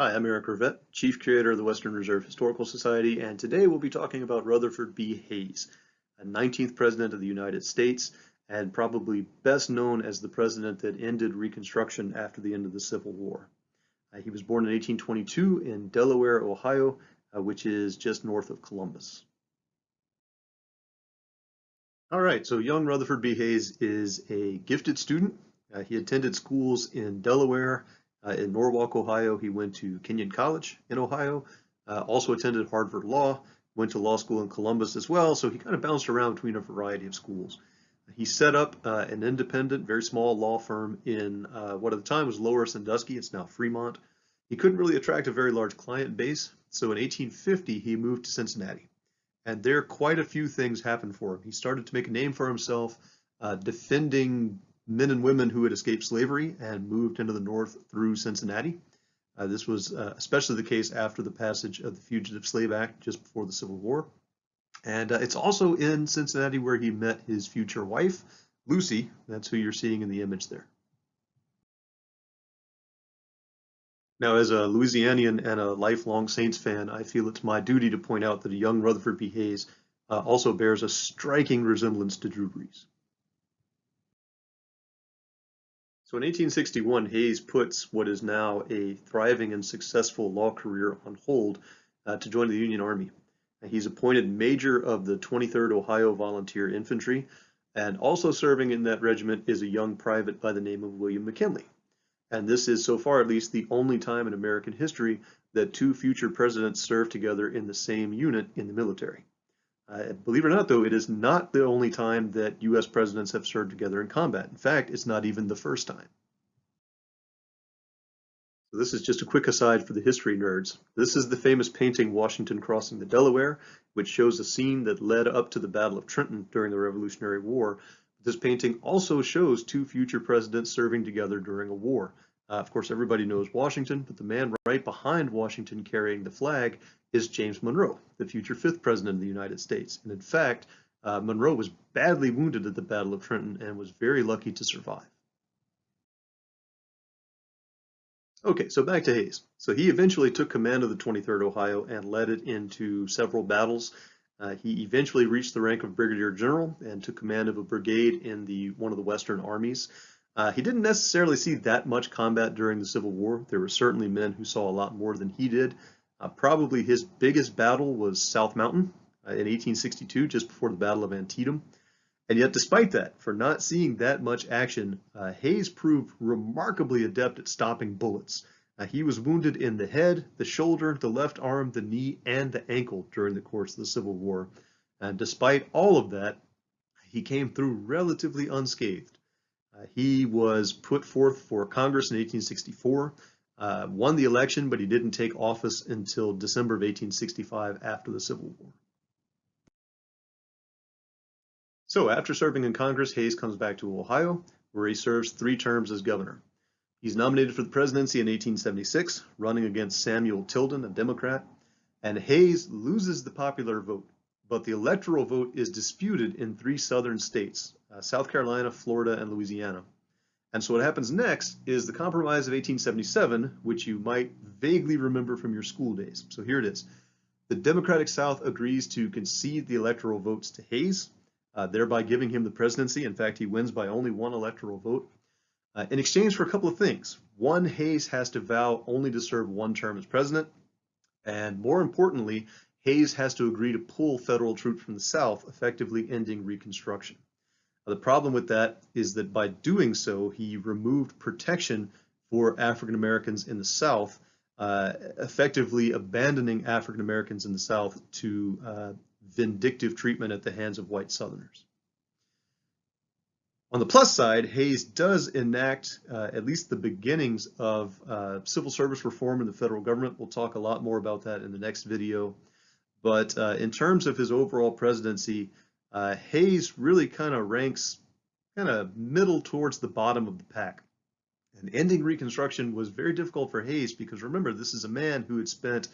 Hi, I'm Eric Rivet, Chief Curator of the Western Reserve Historical Society, and today we'll be talking about Rutherford B Hayes, a 19th President of the United States, and probably best known as the president that ended Reconstruction after the end of the Civil War. He was born in 1822 in Delaware, Ohio, which is just north of Columbus. All right, so young Rutherford B. Hayes is a gifted student. He attended schools in Delaware, in Norwalk, Ohio. He went to Kenyon College in Ohio, also attended Harvard Law, went to law school in Columbus as well, so he kind of bounced around between a variety of schools. He set up an independent, very small law firm in what at the time was Lower Sandusky. It's now Fremont. He couldn't really attract a very large client base, so in 1850 he moved to Cincinnati. And there, quite a few things happened for him. He started to make a name for himself, defending men and women who had escaped slavery and moved into the North through Cincinnati. This was especially the case after the passage of the Fugitive Slave Act just before the Civil War. And it's also in Cincinnati where he met his future wife, Lucy. That's who you're seeing in the image there. Now, as a Louisianian and a lifelong Saints fan, I feel it's my duty to point out that a young Rutherford B. Hayes also bears a striking resemblance to Drew Brees. So in 1861, Hayes puts what is now a thriving and successful law career on hold to join the Union Army. He's appointed major of the 23rd Ohio Volunteer Infantry, and also serving in that regiment is a young private by the name of William McKinley. And this is, so far at least, the only time in American history that two future presidents served together in the same unit in the military. Believe it or not, though, it is not the only time that U.S. presidents have served together in combat. In fact, it's not even the first time. So this is just a quick aside for the history nerds. This is the famous painting Washington Crossing the Delaware, which shows a scene that led up to the Battle of Trenton during the Revolutionary War. This painting also shows two future presidents serving together during a war. Of course, everybody knows Washington, but the man right behind Washington carrying the flag is James Monroe, the future fifth president of the United States. And in fact, Monroe was badly wounded at the Battle of Trenton and was very lucky to survive. Okay, so back to Hayes. So he eventually took command of the 23rd Ohio and led it into several battles. He eventually reached the rank of brigadier general and took command of a brigade in one of the Western armies. He didn't necessarily see that much combat during the Civil War. There were certainly men who saw a lot more than he did. Probably his biggest battle was South Mountain in 1862, just before the Battle of Antietam. And yet, despite that, for not seeing that much action, Hayes proved remarkably adept at stopping bullets. He was wounded in the head, the shoulder, the left arm, the knee, and the ankle during the course of the Civil War. And despite all of that, he came through relatively unscathed. He was put forth for Congress in 1864, won the election, but he didn't take office until December of 1865 after the Civil War. So after serving in Congress, Hayes comes back to Ohio, where he serves 3 terms as governor. He's nominated for the presidency in 1876, running against Samuel Tilden, a Democrat, and Hayes loses the popular vote, but the electoral vote is disputed in 3 southern states, South Carolina, Florida, and Louisiana. And so what happens next is the Compromise of 1877, which you might vaguely remember from your school days. So here it is. The Democratic South agrees to concede the electoral votes to Hayes, thereby giving him the presidency. In fact, he wins by only 1 electoral vote. In exchange for a couple of things. One, Hayes has to vow only to serve 1 term as president. And more importantly, Hayes has to agree to pull federal troops from the South, effectively ending Reconstruction. The problem with that is that by doing so, he removed protection for African Americans in the South, effectively abandoning African Americans in the South to vindictive treatment at the hands of white Southerners. On the plus side, Hayes does enact at least the beginnings of civil service reform in the federal government. We'll talk a lot more about that in the next video. But in terms of his overall presidency, Hayes really kind of ranks middle towards the bottom of the pack. And ending Reconstruction was very difficult for Hayes because remember, this is a man who had spent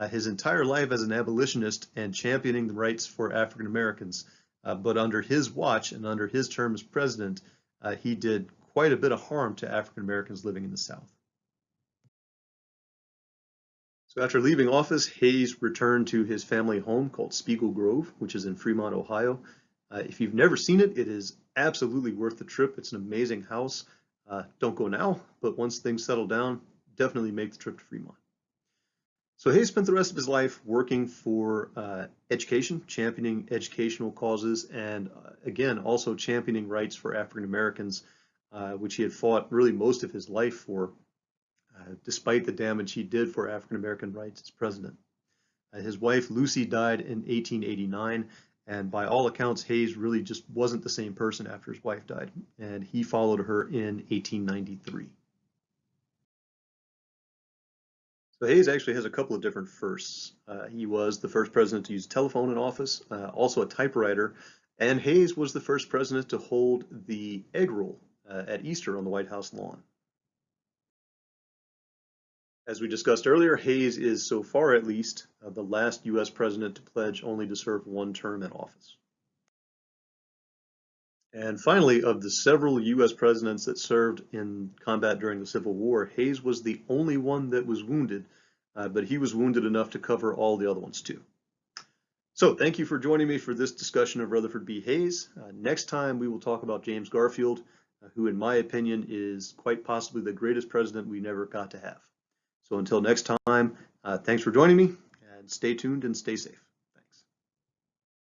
his entire life as an abolitionist and championing the rights for African Americans. But under his watch and under his term as president, he did quite a bit of harm to African Americans living in the South. So after leaving office, Hayes returned to his family home called Spiegel Grove, which is in Fremont, Ohio. If you've never seen it, it is absolutely worth the trip. It's an amazing house. Don't go now, but once things settle down, definitely make the trip to Fremont. So Hayes spent the rest of his life working for education, championing educational causes, and again, also championing rights for African Americans, which he had fought really most of his life for, despite the damage he did for African American rights as president. His wife, Lucy, died in 1889, and by all accounts, Hayes really just wasn't the same person after his wife died, and he followed her in 1893. So Hayes actually has a couple of different firsts. He was the first president to use telephone in office, also a typewriter, and Hayes was the first president to hold the egg roll at Easter on the White House lawn. As we discussed earlier, Hayes is, so far at least, the last U.S. president to pledge only to serve one term in office. And finally, of the several U.S. presidents that served in combat during the Civil War, Hayes was the only one that was wounded, but he was wounded enough to cover all the other ones too. So thank you for joining me for this discussion of Rutherford B Hayes. Next time we will talk about James Garfield, who in my opinion is quite possibly the greatest president we never got to have. So until next time, thanks for joining me, and stay tuned and stay safe.